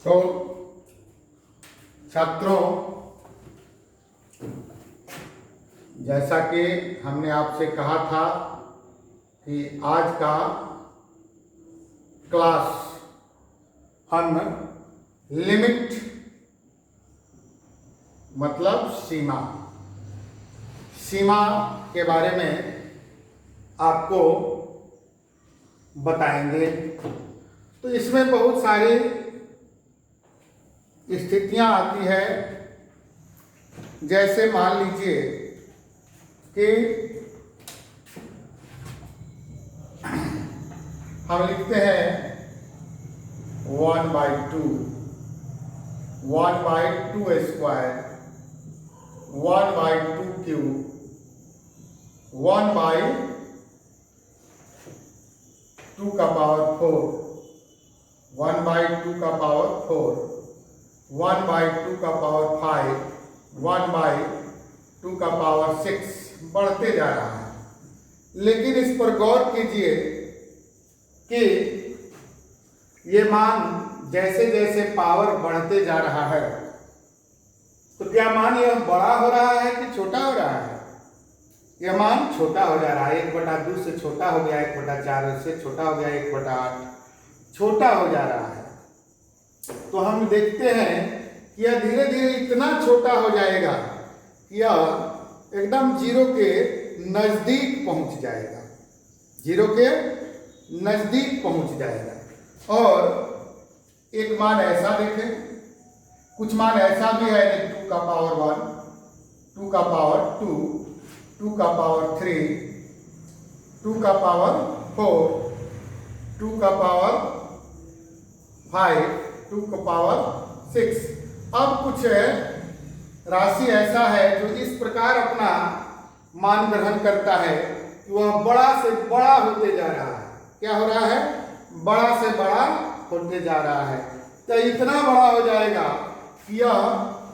तो छात्रों, जैसा कि हमने आपसे कहा था कि आज का क्लास हम लिमिट मतलब सीमा के बारे में आपको बताएंगे। तो इसमें बहुत सारी स्थितियां आती है। जैसे मान लीजिए कि हम लिखते हैं 1/2 स्क्वायर 1/2 क्यूब 1/2 का पावर 4 1/2 का पावर 4 1/2 का पावर 5 1/2 का पावर 6 बढ़ते जा रहा है। लेकिन इस पर गौर कीजिए कि ये मान जैसे जैसे पावर बढ़ते जा रहा है तो क्या मान यह बड़ा हो रहा है कि छोटा हो रहा है? यह मान छोटा हो जा रहा है। 1/2 से छोटा हो गया, 1/4 से छोटा हो गया, 1/8 छोटा हो जा रहा है। तो हम देखते हैं कि यह धीरे धीरे इतना छोटा हो जाएगा कि यह एकदम जीरो के नजदीक पहुंच जाएगा, जीरो के नजदीक पहुंच जाएगा। और एक मान ऐसा देखें, कुछ मान ऐसा भी है कि 2 का पावर 1 2 का पावर 2 2 का पावर 3 2 का पावर 4 2 का पावर 5 2 का पावर 6। अब कुछ राशि ऐसा है जो इस प्रकार अपना मान ग्रहण करता है कि वह बड़ा से बड़ा होते जा रहा है। क्या हो रहा है? बड़ा से बड़ा होते जा रहा है। तो इतना बड़ा हो जाएगा कि यह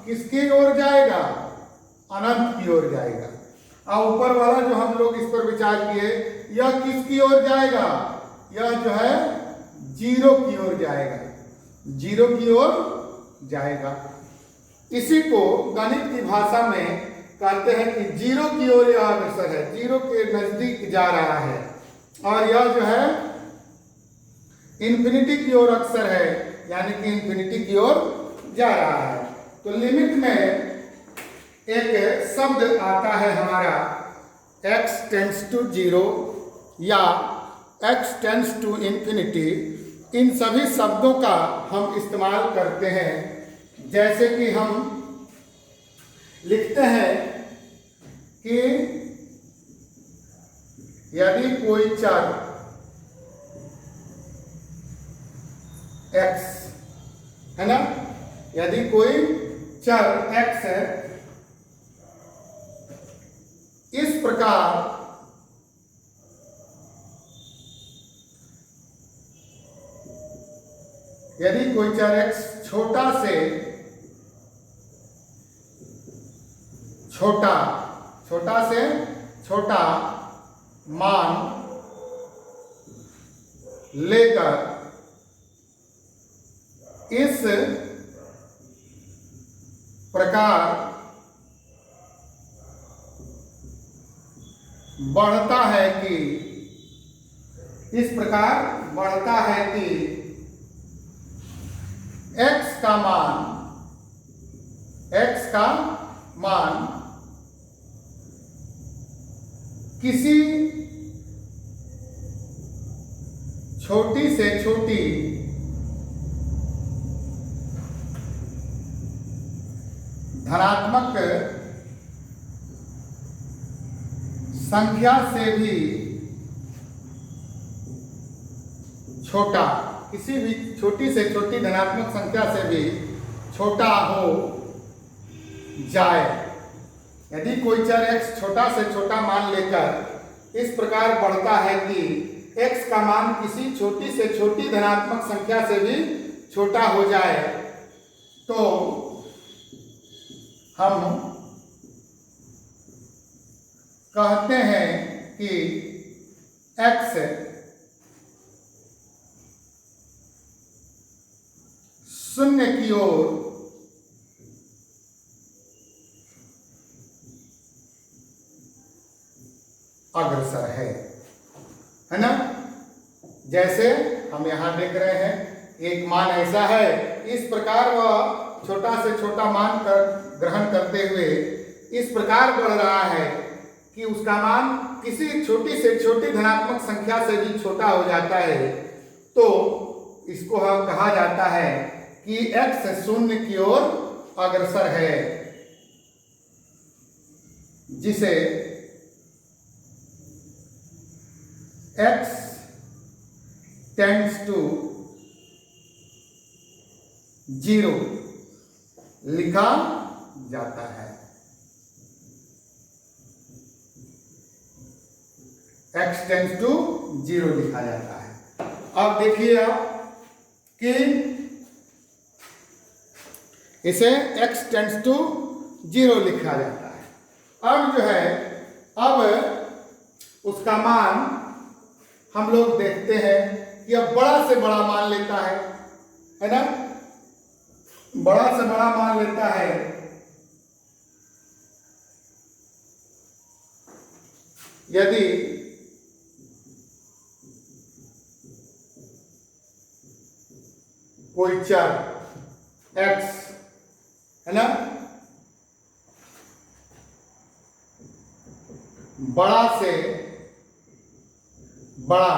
किसकी ओर जाएगा? अनंत की ओर जाएगा। और ऊपर वाला जो हम लोग इस पर विचार किए, यह किसकी ओर जाएगा? यह जो है जीरो की ओर जाएगा, जीरो की ओर जाएगा। इसी को गणित की भाषा में कहते हैं कि जीरो की ओर यह अग्रसर है, जीरो के नजदीक जा रहा है। और यह जो है इन्फिनिटी की ओर अक्सर है, यानी कि इन्फिनिटी की ओर जा रहा है। तो लिमिट में एक शब्द आता है हमारा x टेंड्स टू 0 या x टेंड्स टू इन्फिनिटी। इन सभी शब्दों का हम इस्तेमाल करते हैं। जैसे कि हम लिखते हैं कि यदि कोई चर x है ना, यदि कोई चर x है, इस प्रकार यदि कोई चर x छोटा से छोटा मान लेकर इस प्रकार बढ़ता है कि x का मान किसी छोटी से छोटी धनात्मक संख्या से भी छोटा, किसी भी छोटी से छोटी धनात्मक संख्या से भी छोटा हो जाए। यदि कोई चर x छोटा से छोटा मान लेकर इस प्रकार बढ़ता है कि x का मान किसी छोटी से छोटी धनात्मक संख्या से भी छोटा हो जाए, तो हम कहते हैं कि x शून्य की ओर अग्रसर है ना। जैसे हम यहां देख रहे हैं एक मान ऐसा है, इस प्रकार वह छोटा से छोटा मान ग्रहण करते हुए इस प्रकार बढ़ रहा है कि उसका मान किसी छोटी से छोटी धनात्मक संख्या से भी छोटा हो जाता है। तो इसको हम कहा जाता है कि x शून्य की ओर अग्रसर है, जिसे x टेंड्स टू 0 लिखा जाता है। x टेंड्स टू 0 लिखा जाता है। अब देखिए आप कि इसे x टेंड्स टू 0 लिखा जाता है। अब जो है, अब उसका मान हम लोग देखते हैं कि अब बड़ा से बड़ा मान लेता है ना, बड़ा से बड़ा मान लेता है। यदि कोई चर x है ना बड़ा से बड़ा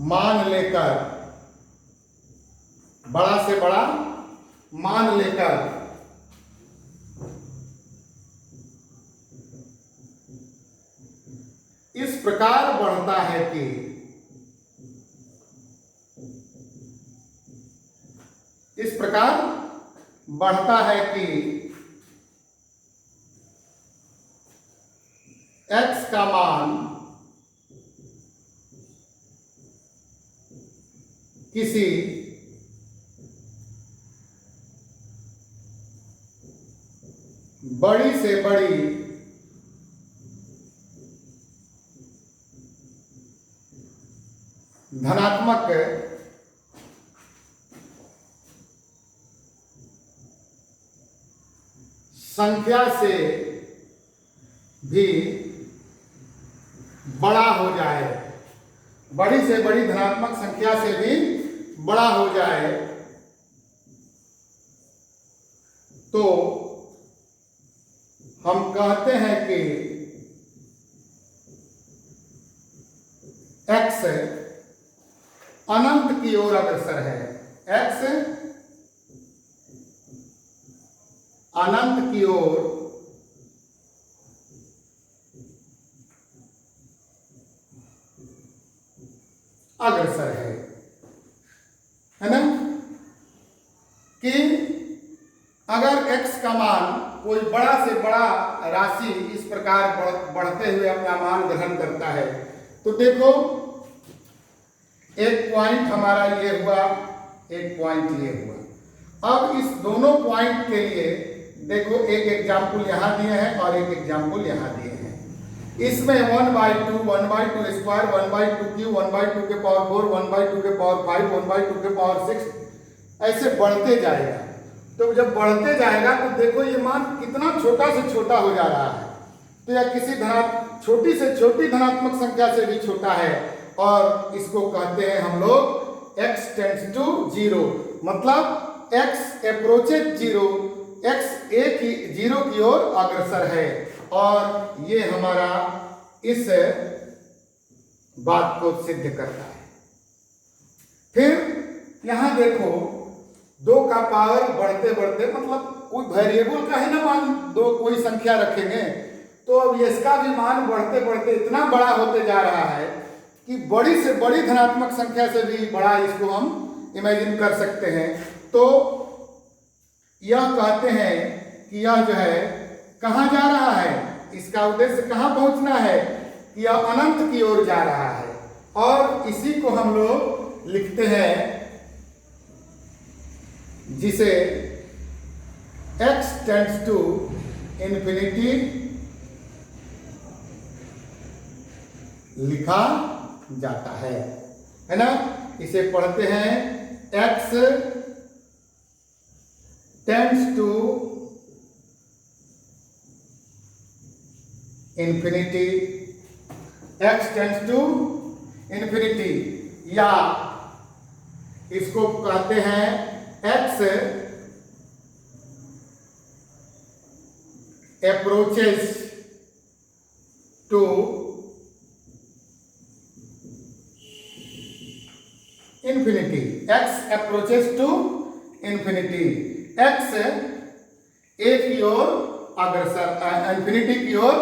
मान लेकर, बड़ा से बड़ा मान लेकर इस प्रकार बढ़ता है कि इस प्रकार बढ़ता है कि x का मान किसी बड़ी से बड़ी धनात्मक संख्या से भी बड़ा हो जाए, बड़ी से बड़ी धनात्मक संख्या से भी बड़ा हो जाए, तो हम कहते हैं कि x अनंत की ओर अग्रसर है। x अनंत की ओर अग्रसर है ना, कि अगर x का मान कोई बड़ा से बड़ा राशि इस प्रकार बढ़ते हुए अपना मान ग्रहण करता है, तो देखो एक पॉइंट हमारा ये हुआ, एक पॉइंट ये हुआ। अब इस दोनों पॉइंट के लिए देखो एक एग्जाम्पल यहां दिए हैं और एक एग्जाम्पल यहां दिए हैं। इसमें 1/2, 1/2 स्क्वायर, 1/2 क्यूब, 1/2 के पावर 4, 1/2 के पावर 5, 1/2 के पावर 6 ऐसे बढ़ते जाएगा। तो जब बढ़ते जाएगा तो देखो ये मान कितना छोटा से छोटा हो जा रहा है। तो यह किसी छोटी से छोटी धनात्मक संख्या से भी छोटा है, और इसको कहते हैं हम लोग x टेंड्स टू 0, मतलब x अप्रोचेज 0, x एक ही 0 की ओर अग्रसर है। और ये हमारा इस बात को सिद्ध करता है। फिर यहां देखो 2 का पावर बढ़ते बढ़ते, मतलब कोई वेरिएबल का ही ना मान 2 कोई संख्या रखेंगे, तो अब इसका भी मान बढ़ते बढ़ते इतना बड़ा होते जा रहा है कि बड़ी से बड़ी धनात्मक संख्या से भी बड़ा इसको हम इमेजिन कर सकते हैं। तो यह कहते हैं कि यह जो है कहाँ जा रहा है, इसका उद्देश्य कहाँ पहुंचना है, कि यह अनंत की ओर जा रहा है। और इसी को हम लोग लिखते हैं, जिसे x टेंड्स टू इन्फिनिटी लिखा जाता है ना। इसे पढ़ते हैं x tends to infinity, x tends to infinity, या इसको कहते हैं x approaches to infinity, x approaches to infinity, x एक की ओर अग्रसर, इंफिनिटी की ओर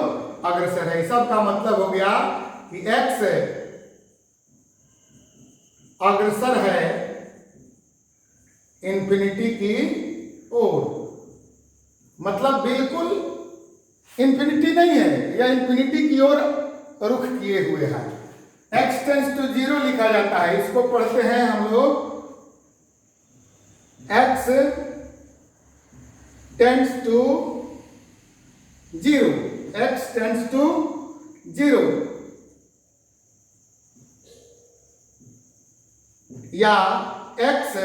अग्रसर है। सब का मतलब हो गया कि x अग्रसर है इंफिनिटी की ओर, मतलब बिल्कुल इंफिनिटी नहीं है, यह इंफिनिटी की ओर रुख किए हुए है। x टेंड्स टू 0 लिखा जाता है, इसको पढ़ते हैं हम लोग x tends to 0, x tends to 0, या x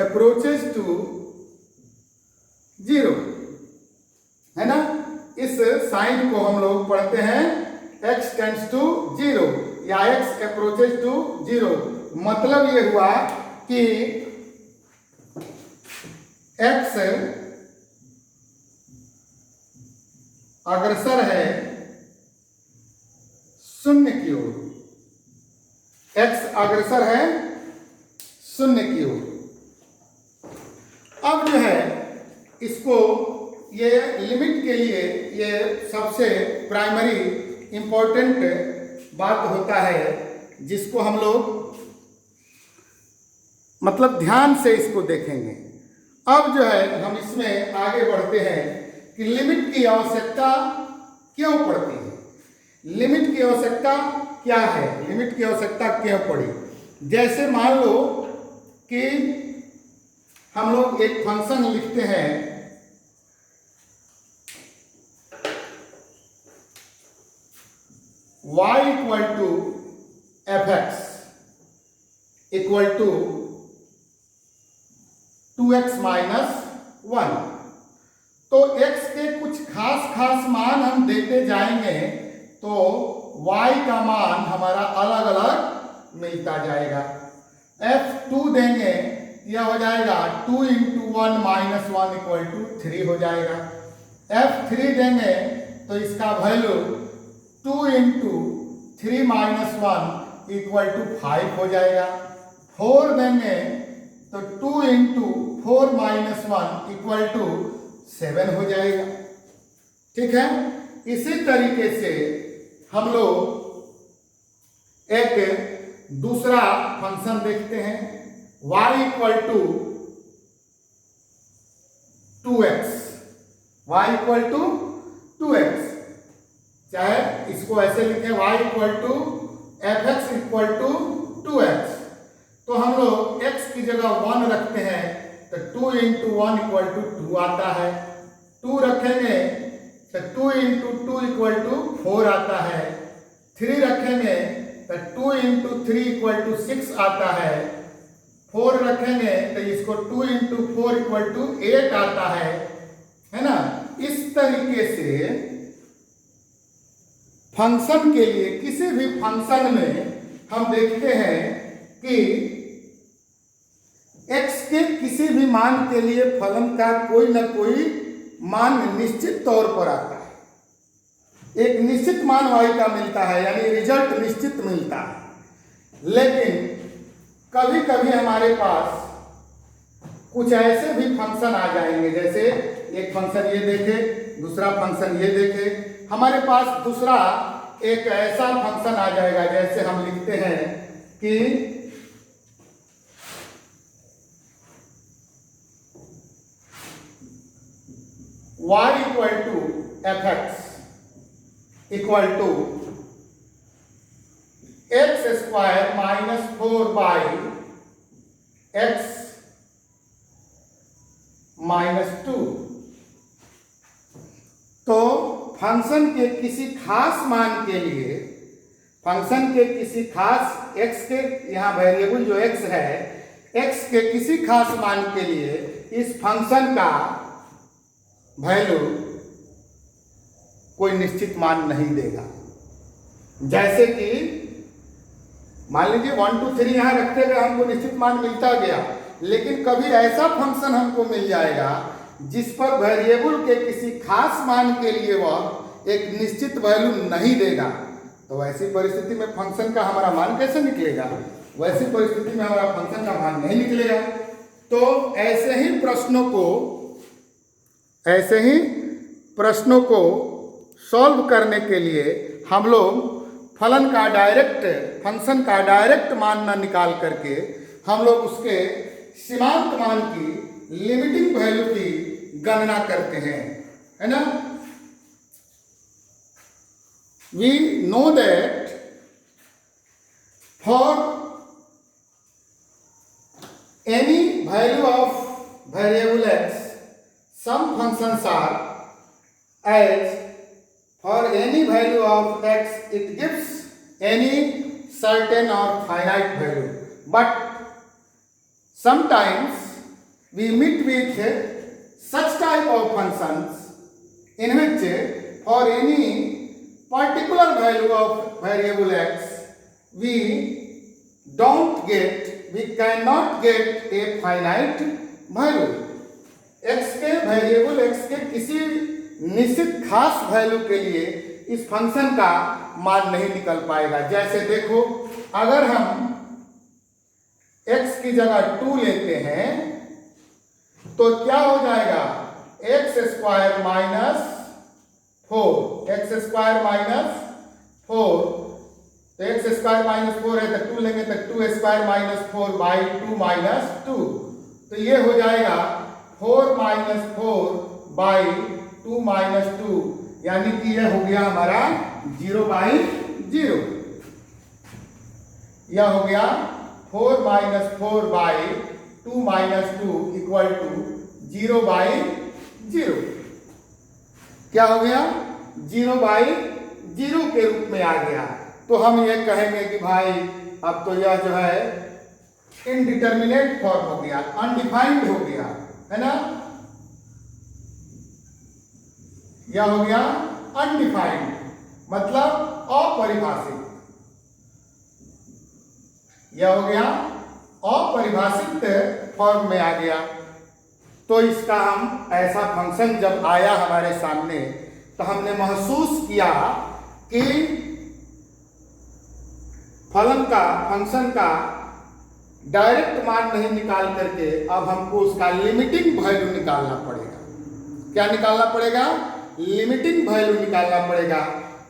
अप्रोचेस टू 0, है ना। इस साइन को हम लोग पढ़ते हैं x टेंड्स टू 0 या x अप्रोचेस टू 0। मतलब ये हुआ कि x अग्रसर है शून्य की ओर, x अग्रसर है शून्य की ओर। अब जो है इसको, ये लिमिट के लिए ये सबसे प्राइमरी इंपॉर्टेंट बात होता है, जिसको हम लोग मतलब ध्यान से इसको देखेंगे। अब जो है हम इसमें आगे बढ़ते हैं कि लिमिट की आवश्यकता क्यों पड़ती है, लिमिट की आवश्यकता क्या है, लिमिट की आवश्यकता क्यों पड़ी। जैसे मान लो कि हम लोग एक फंक्शन लिखते हैं y equal to f x equal to 2x minus 1। तो x के कुछ खास मान हम देते जाएंगे तो y का मान हमारा अलग अलग मिलता जाएगा। f2 देंगे, यह हो जाएगा 2 इंटू 1 माइनस 1 इक्वल टू 3 हो जाएगा। f3 देंगे तो इसका value 2 into 3 minus 1 equal to 5 हो जाएगा। 4 देंगे तो 2 इंटू 4 माइनस 1 इक्वल टू 7 हो जाएगा। ठीक है, इसी तरीके से हम लोग एक दूसरा फंक्शन देखते हैं y equal to 2x, y equal to 2x, चाहे इसको ऐसे लिखें y equal to f x equal to 2x। तो हम लोग x की जगह 1 रखते हैं तो 2 इंटू 1 इक्वल टू 2 आता है। 2 रखेंगे तो 2 इंटू 2 इक्वल टू 4 आता है। 3 रखेंगे तो 2 इंटू 3 इक्वल टू 6 आता है। 4 रखेंगे तो इसको 2 इंटू 4 इक्वल टू 8 आता है ना। इस तरीके से फंक्शन के लिए, किसी भी फंक्शन में हम देखते हैं कि x के किसी भी मान के लिए फलन का कोई ना कोई मान निश्चित तौर पर आता है, एक निश्चित मान y का मिलता है, यानी रिजल्ट निश्चित मिलता है। लेकिन कभी कभी हमारे पास कुछ ऐसे भी फंक्शन आ जाएंगे, जैसे एक फंक्शन ये देखे, दूसरा फंक्शन ये देखे, हमारे पास दूसरा एक ऐसा फंक्शन आ जाएगा, जैसे हम लिखते हैं कि y equal to f x equal to x square minus 4 by x minus 2। तो फंक्शन के किसी खास मान के लिए फंक्शन के किसी खास x के, यहाँ वेरिएबल जो x है, x के किसी खास मान के लिए इस फंक्शन का वैल्यू कोई निश्चित मान नहीं देगा। जैसे कि मान लीजिए 1 2 3 यहाँ रखते हुए हमको निश्चित मान मिलता गया, लेकिन कभी ऐसा फंक्शन हमको मिल जाएगा जिस पर वेरिएबल के किसी खास मान के लिए वह एक निश्चित वैल्यू नहीं देगा। तो वैसी परिस्थिति में फंक्शन का हमारा मान कैसे निकलेगा? वैसी परिस्थिति में हमारा फंक्शन का मान नहीं निकलेगा। तो ऐसे ही प्रश्नों को सॉल्व करने के लिए हम लोग फंक्शन का डायरेक्ट मान न निकाल करके हम लोग उसके सीमांत मान की, लिमिटिंग वैल्यू की गणना करते हैं, है ना। We know that for any value of variable x, some functions are as for any value of x it gives any certain or finite value, but sometimes we meet with such type of functions in which for any particular value of variable x we cannot get a finite value। x के variable x के किसी निश्चित खास value के लिए इस function का मान नहीं निकल पाएगा। जैसे देखो, अगर हम x की जगह 2 लेते हैं तो क्या हो जाएगा? x square minus 4, x square minus 4, तो x स्क्वायर माइनस 4 है तो 2 लेंगे तो 2 स्क्वायर माइनस 4 बाई 2 माइनस 2, तो ये हो जाएगा 4 माइनस 4 बाई 2 माइनस 2, यानी कि यह हो गया हमारा 0 बाई 0। यह हो गया 4 minus 4 by 2 minus 2 equal to 0 by 0। क्या हो गया? 0 बाई 0 के रूप में आ गया। तो हम ये कहेंगे कि भाई अब तो यह जो है इनडिटर्मिनेट फॉर्म हो गया, अनडिफाइंड हो गया, है ना। यह हो गया अनडिफाइंड, मतलब अपरिभाषित। यह हो गया अपरिभाषित फॉर्म में आ गया। तो इसका हम ऐसा फंक्शन जब आया हमारे सामने तो हमने महसूस किया कि फंक्शन का डायरेक्ट मान नहीं निकाल करके अब हमको उसका लिमिटिंग वैल्यू निकालना पड़ेगा। क्या निकालना पड़ेगा? लिमिटिंग वैल्यू निकालना पड़ेगा।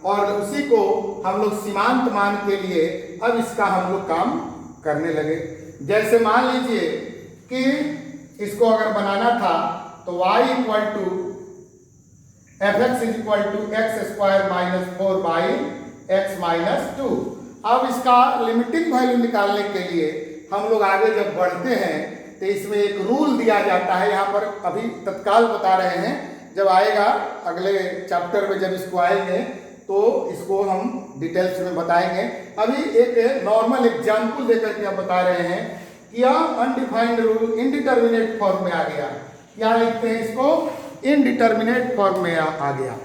और उसी को हम लोग सीमांत मान के लिए अब इसका हम लोग काम करने लगे। जैसे मान लीजिए कि इसको अगर बनाना था तो y equal to f x is equal to x square minus 4 by x minus 2। अब इसका लिमिटिंग वैल्यू निकालने के लिए हम लोग आगे जब बढ़ते हैं तो इसमें एक रूल दिया जाता है। यहाँ पर अभी तत्काल बता रहे हैं, जब आएगा अगले चैप्टर में, जब इसको आएंगे तो इसको हम डिटेल्स में बताएंगे। अभी एक नॉर्मल एग्जाम्पल देकर के हम बता रहे हैं कि यह अनडिफाइंड रूल इनडिटर्मिनेट फॉर्म में आ गया। क्या लिखते हैं इसको? इनडिटर्मिनेट फॉर्म में आ गया।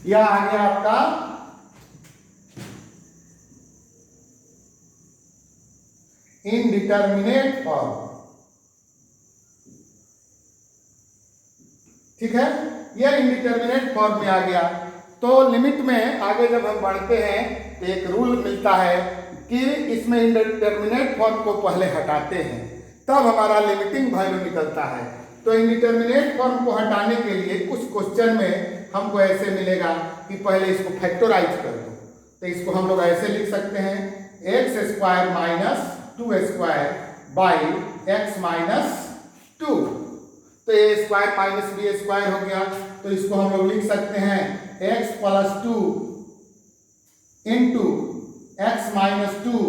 यह आ गया आपका इनडिटर्मिनेट फॉर्म। ठीक है, यह इनडिटर्मिनेट फॉर्म में आ गया। तो लिमिट में आगे जब हम बढ़ते हैं तो एक रूल मिलता है कि इसमें इंडिटर्मिनेट फॉर्म को पहले हटाते हैं, तब हमारा लिमिटिंग वैल्यू निकलता है। तो इंडिटर्मिनेट फॉर्म को हटाने के लिए कुछ क्वेश्चन में हमको ऐसे मिलेगा कि पहले इसको फैक्टराइज कर दो। तो इसको हम लोग ऐसे लिख सकते हैं, x square minus 2 square by x minus 2। तो ए स्क्वायर माइनस बी स्क्वायर हो गया। तो इसको हम लोग लिख सकते हैं x plus 2 into x minus 2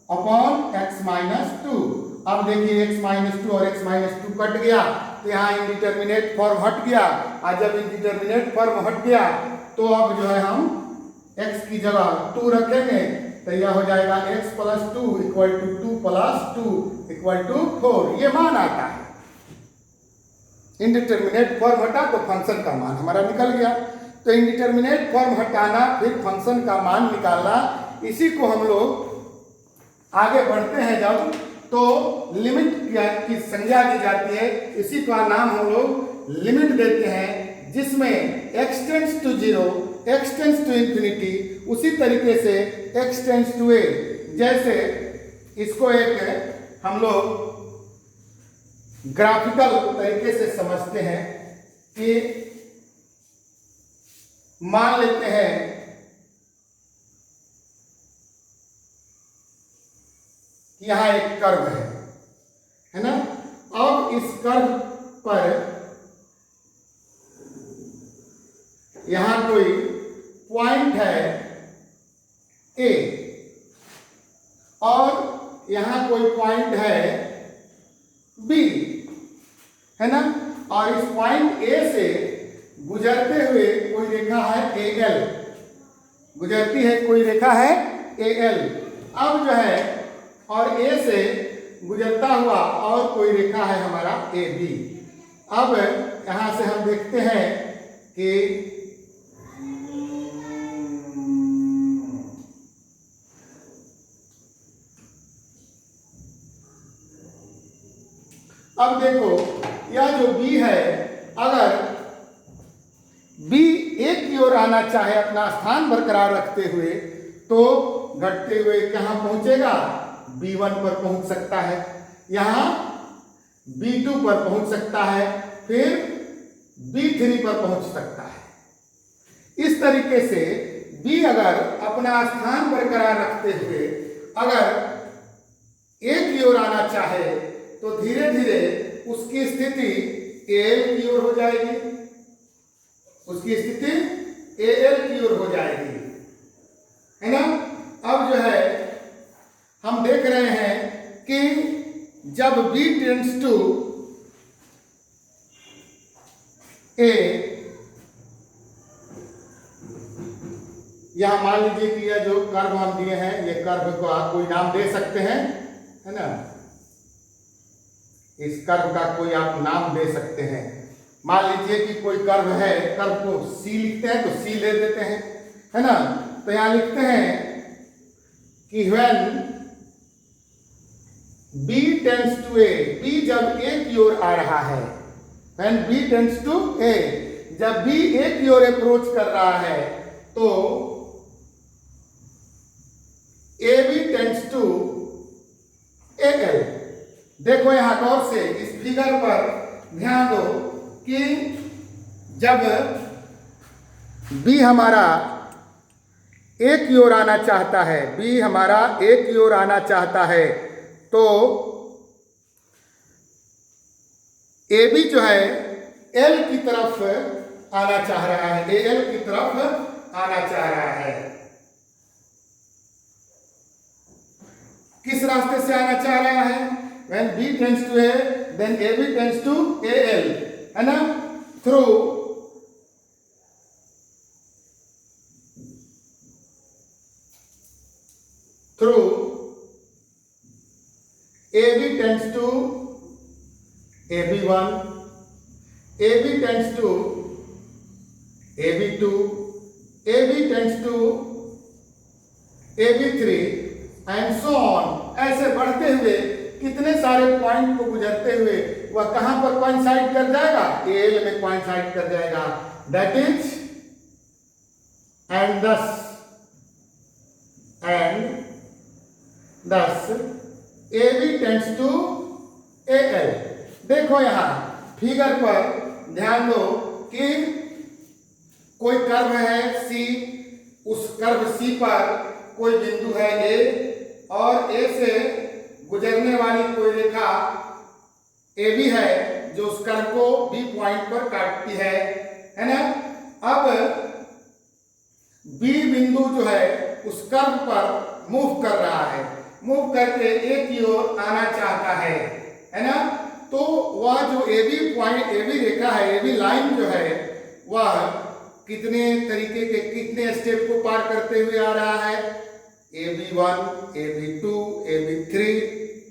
upon x minus 2। अब देखिए x माइनस 2 और x माइनस 2 कट गया तो यहाँ इंडिटर्मिनेट फॉर्म हट गया। और जब इंडिटर्मिनेट फॉर्म हट गया तो अब जो है हम x की जगह 2 रखेंगे तो यह हो जाएगा x + 2 = 2 + 2 = 4। ये मान आता है। इंडिटरमिनेट फॉर्म हटा तो फंक्शन का मान हमारा निकल गया। तो इंडिटरमिनेट फॉर्म हटाना फिर फंक्शन का मान निकालना, इसी को हम लोग आगे बढ़ते हैं जब तो लिमिट की संज्ञा दी जाती है। इसी का नाम हम लोग लिमिट देते हैं, जिसमें x tends to 0, x tends to infinity, उसी तरीके से x टेंड्स टू a। जैसे इसको एक हम लोग ग्राफिकल तरीके से समझते हैं कि मान लेते हैं कि यहां एक कर्व है ना। अब इस कर्व पर यहां कोई पॉइंट है A और यहां कोई पॉइंट है B, है ना। और इस पॉइंट A से गुजरते हुए कोई रेखा है AL, गुजरती है कोई रेखा है AL। अब जो है और A से गुजरता हुआ और कोई रेखा है हमारा AB। अब यहां से हम देखते हैं कि अब देखो यह जो B है, अगर B एक की ओर आना चाहे अपना स्थान बरकरार रखते हुए, तो घटते हुए कहां पहुंचेगा? B1 पर पहुंच सकता है, यहां B2 पर पहुंच सकता है, फिर B3 पर पहुंच सकता है। इस तरीके से B अगर अपना स्थान बरकरार रखते हुए अगर एक की ओर आना चाहे तो धीरे धीरे उसकी स्थिति AL की ओर हो जाएगी, उसकी स्थिति AL की ओर हो जाएगी, है ना। अब जो है हम देख रहे हैं कि जब B टेंड्स टू A, यहां मान लीजिए कि यह जो कर्व हम दिए हैं, ये कर्व को आप कोई नाम दे सकते हैं, है ना। इस कर्व का कोई आप नाम दे सकते हैं। मान लीजिए कि कोई कर्व है, कर्व को C लिखते हैं तो C ले देते हैं, है ना। तो यहां लिखते हैं कि when B tends to A, B जब A की ओर आ रहा है, when B tends to A, जब B A की ओर अप्रोच कर रहा है, तो AB tends to AL। देखो यहां गौर से इस फिगर पर ध्यान दो कि जब B हमारा A की ओर आना चाहता है, B हमारा A की ओर आना चाहता है, तो AB जो है L की तरफ आना चाह रहा है, AL की तरफ आना चाह रहा है। किस रास्ते से आना चाह रहा है? When B tends to A, then AB tends to AL, है ना। Through AB tends to AB1, AB tends to AB2, AB tends to AB3 and so on. ऐसे बढ़ते हुए कितने सारे पॉइंट को गुजरते हुए वह कहां पर कोइंसाइड कर जाएगा? AL में कोइंसाइड कर जाएगा। दैट इज एंड दस AB टेंड्स टू AL। देखो यहां फिगर पर ध्यान दो कि कोई कर्व है C, उस कर्व C पर कोई बिंदु है A और A से गुजरने वाली कोई रेखा AB है जो उस कर्व को B पॉइंट पर काटती है ना। अब B बिंदु जो है उस कर्व पर मूव कर रहा है, मूव करके A की ओर आना चाहता है ना। तो वह जो AB पॉइंट, AB रेखा है, AB लाइन जो है वह कितने तरीके के कितने स्टेप को पार करते हुए आ रहा है, AB1, AB2, AB3,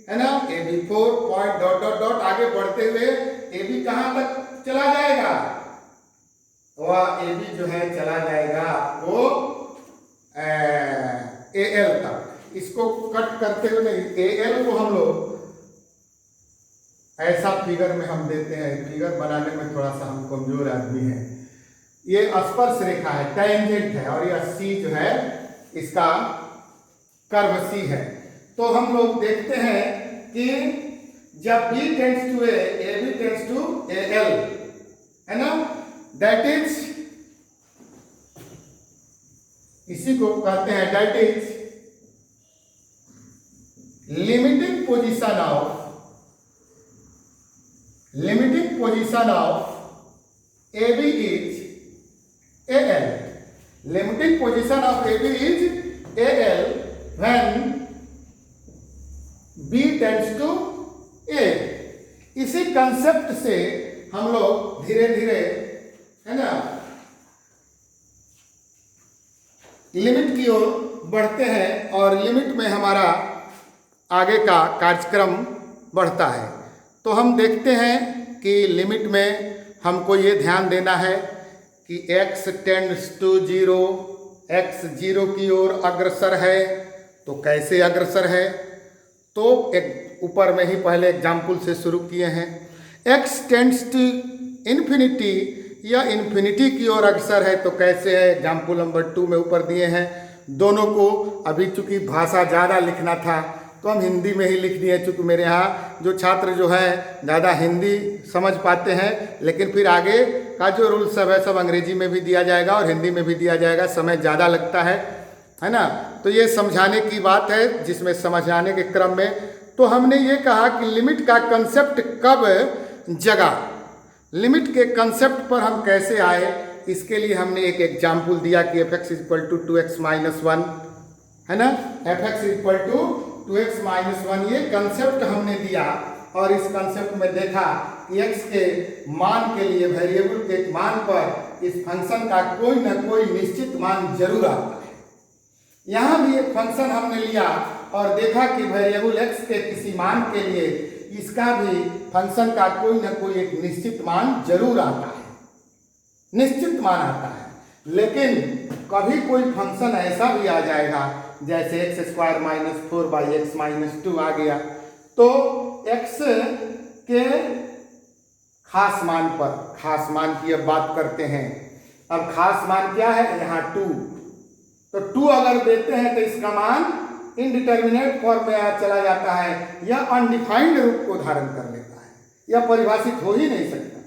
है ना, AB4 point dot dot dot आगे बढ़ते हुए AB कहां तक चला जाएगा, वह AB जो है चला जाएगा आपको AL तक। इसको कट करते हुए नहीं, AL को हम लोग ऐसा फिगर में हम देते हैं, फिगर बनाने में थोड़ा सा हम कमजोर आदमी हैं। ये स्पर्श रेखा है, टेंजेंट है, और यह C जो है इसका कर्व C है। तो हम लोग देखते हैं कि जब B tends to A, AB tends to AL, है ना, दैट इज, इसी को कहते हैं that is limiting position of AB is AL. Limiting position of AB is AL when B tends to A. इसी कंसेप्ट से हम लोग धीरे धीरे, है ना, लिमिट की ओर बढ़ते हैं और लिमिट में हमारा आगे का कार्यक्रम बढ़ता है। तो हम देखते हैं कि लिमिट में हमको ये ध्यान देना है कि x टेंड्स टू 0, x 0 की ओर अग्रसर है। तो कैसे अग्रसर है, तो एक ऊपर में ही पहले एग्जाम्पल से शुरू किए हैं। x टेंड्स टू इन्फिनिटी या इन्फिनिटी की ओर अग्रसर है, तो कैसे है, एग्जाम्पल नंबर 2 में ऊपर दिए हैं। दोनों को अभी चूंकि भाषा ज़्यादा लिखना था तो हम हिंदी में ही लिख दिए, चूँकि मेरे यहाँ जो छात्र जो है ज़्यादा हिंदी समझ पाते हैं, लेकिन फिर आगे का जो रूल सब है सब अंग्रेजी में भी दिया जाएगा और हिंदी में भी दिया जाएगा, समय ज़्यादा लगता है ना। तो ये समझाने की बात है, जिसमें समझाने के क्रम में तो हमने ये कहा कि लिमिट का कंसेप्ट कब जगा, लिमिट के कंसेप्ट पर हम कैसे आए, इसके लिए हमने एक एग्जाम्पल दिया कि fx equal to 2x minus 1, है ना, fx equal to 2x minus 1, ये कंसेप्ट हमने दिया। और इस कंसेप्ट में देखा कि x के मान के लिए, वेरिएबल के मान पर इस फंक्शन का कोई ना कोई निश्चित मान जरूर आता है। यहाँ भी एक फंक्शन हमने लिया और देखा कि वेरिएबल x के किसी मान के लिए इसका भी फंक्शन का कोई ना कोई एक निश्चित मान जरूर आता है, निश्चित मान आता है। लेकिन कभी कोई फंक्शन ऐसा भी आ जाएगा जैसे x square minus 4/x minus 2 आ गया, तो x के खास मान पर, खास मान की अब बात करते हैं। अब खास मान क्या है, यहाँ 2, तो 2 अगर देते हैं तो इसका मान इनडिटर्मिनेट फॉर्म में चला जाता है या अनडिफाइंड रूप को धारण कर लेता है, यह परिभाषित हो ही नहीं सकता।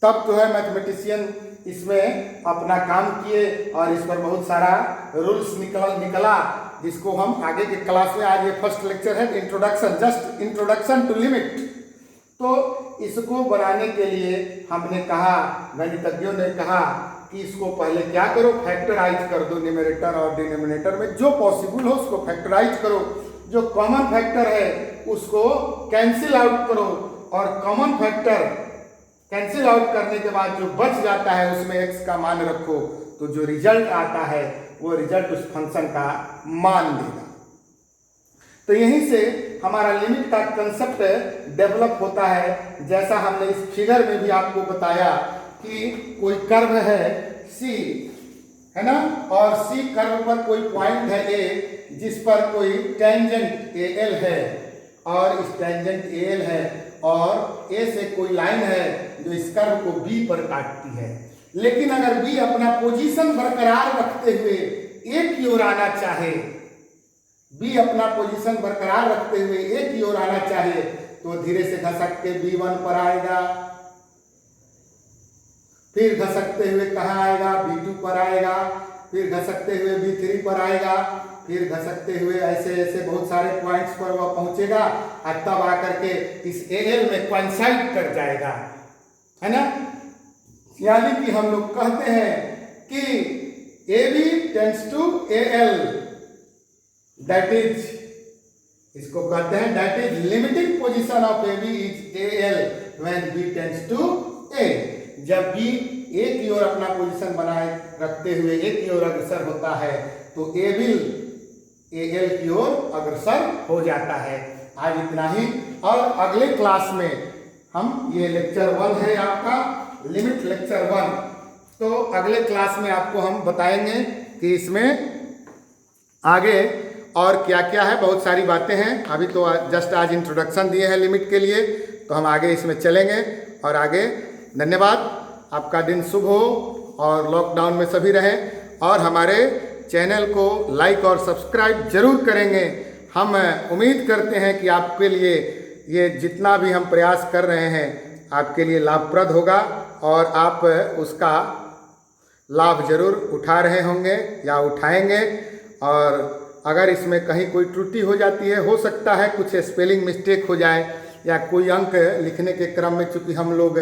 तब तो है मैथमेटिशियन इसमें अपना काम किए और इस पर बहुत सारा रूल्स निकला जिसको हम आगे के क्लास में, आज ये फर्स्ट लेक्चर है introduction, just introduction to limit. तो इसको बनाने के लिए हमने कहा, गणितज्ञों ने कहा कि इसको पहले क्या करो, फैक्टराइज कर दो, न्यूमरेटर और डिनोमिनेटर में जो पॉसिबल हो उसको फैक्टराइज करो, जो कॉमन फैक्टर है उसको कैंसिल आउट करो, और कॉमन फैक्टर कैंसिल आउट करने के बाद जो बच जाता है उसमें x का मान रखो, तो जो रिजल्ट आता है वो रिजल्ट उस फंक्शन का मान देगा। तो यहीं से हमारा लिमिट का कंसेप्ट डेवलप होता है। जैसा हमने इस फिगर में भी आपको बताया कि कोई कर्व है C, है ना, और C कर्व पर कोई पॉइंट है A जिस पर कोई टेंजेंट AL है, और इस टेंजेंट AL है और A से कोई लाइन है जो इस कर्व को B पर काटती है। लेकिन अगर B अपना पोजीशन बरकरार रखते हुए A की ओर आना चाहे, B अपना पोजीशन बरकरार रखते हुए A की ओर आना चाहे, तो धीरे से घसक के B1 पर आएगा, फिर घसकते हुए कहाँ आएगा, B2 पर आएगा, फिर घसकते हुए B3 पर आएगा, फिर घसकते हुए ऐसे ऐसे बहुत सारे पॉइंट्स पर वह पहुंचेगा और तब आकर के इस AL में कोइंसाइड कर जाएगा, है ना। यानी कि हम लोग कहते हैं कि AB tends to AL, that is, इसको कहते हैं that is limiting position of AB is AL when B tends to A। जब B एक की ओर अपना पोजीशन बनाए रखते हुए एक की ओर अग्रसर होता है तो ए विल एल की ओर अग्रसर हो जाता है। आज इतना ही, और अगले क्लास में हम, ये लेक्चर 1 है आपका, लिमिट लेक्चर 1, तो अगले क्लास में आपको हम बताएंगे कि इसमें आगे और क्या क्या है। बहुत सारी बातें हैं, अभी तो जस्ट आज इंट्रोडक्शन दिए हैं लिमिट के लिए, तो हम आगे इसमें चलेंगे और आगे। धन्यवाद, आपका दिन शुभ हो और लॉकडाउन में सभी रहें और हमारे चैनल को लाइक और सब्सक्राइब जरूर करेंगे। हम उम्मीद करते हैं कि आपके लिए ये जितना भी हम प्रयास कर रहे हैं आपके लिए लाभप्रद होगा और आप उसका लाभ जरूर उठा रहे होंगे या उठाएंगे। और अगर इसमें कहीं कोई त्रुटि हो जाती है, हो सकता है कुछ स्पेलिंग मिस्टेक हो जाए या कोई अंक लिखने के क्रम में, चूँकि हम लोग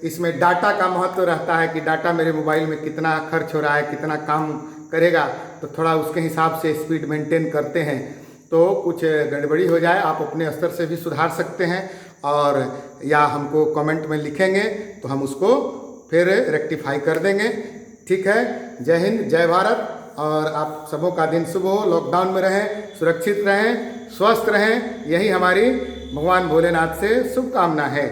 इसमें डाटा का महत्व रहता है कि डाटा मेरे मोबाइल में कितना खर्च हो रहा है, कितना काम करेगा, तो थोड़ा उसके हिसाब से स्पीड मेंटेन करते हैं। तो कुछ गड़बड़ी हो जाए आप अपने स्तर से भी सुधार सकते हैं और या हमको कमेंट में लिखेंगे तो हम उसको फिर रेक्टिफाई कर देंगे। ठीक है, जय हिंद, जय भारत, और आप सबों का दिन शुभ हो। लॉकडाउन में रहें, सुरक्षित रहें, स्वस्थ रहें, यही हमारी भगवान भोलेनाथ से शुभकामना है।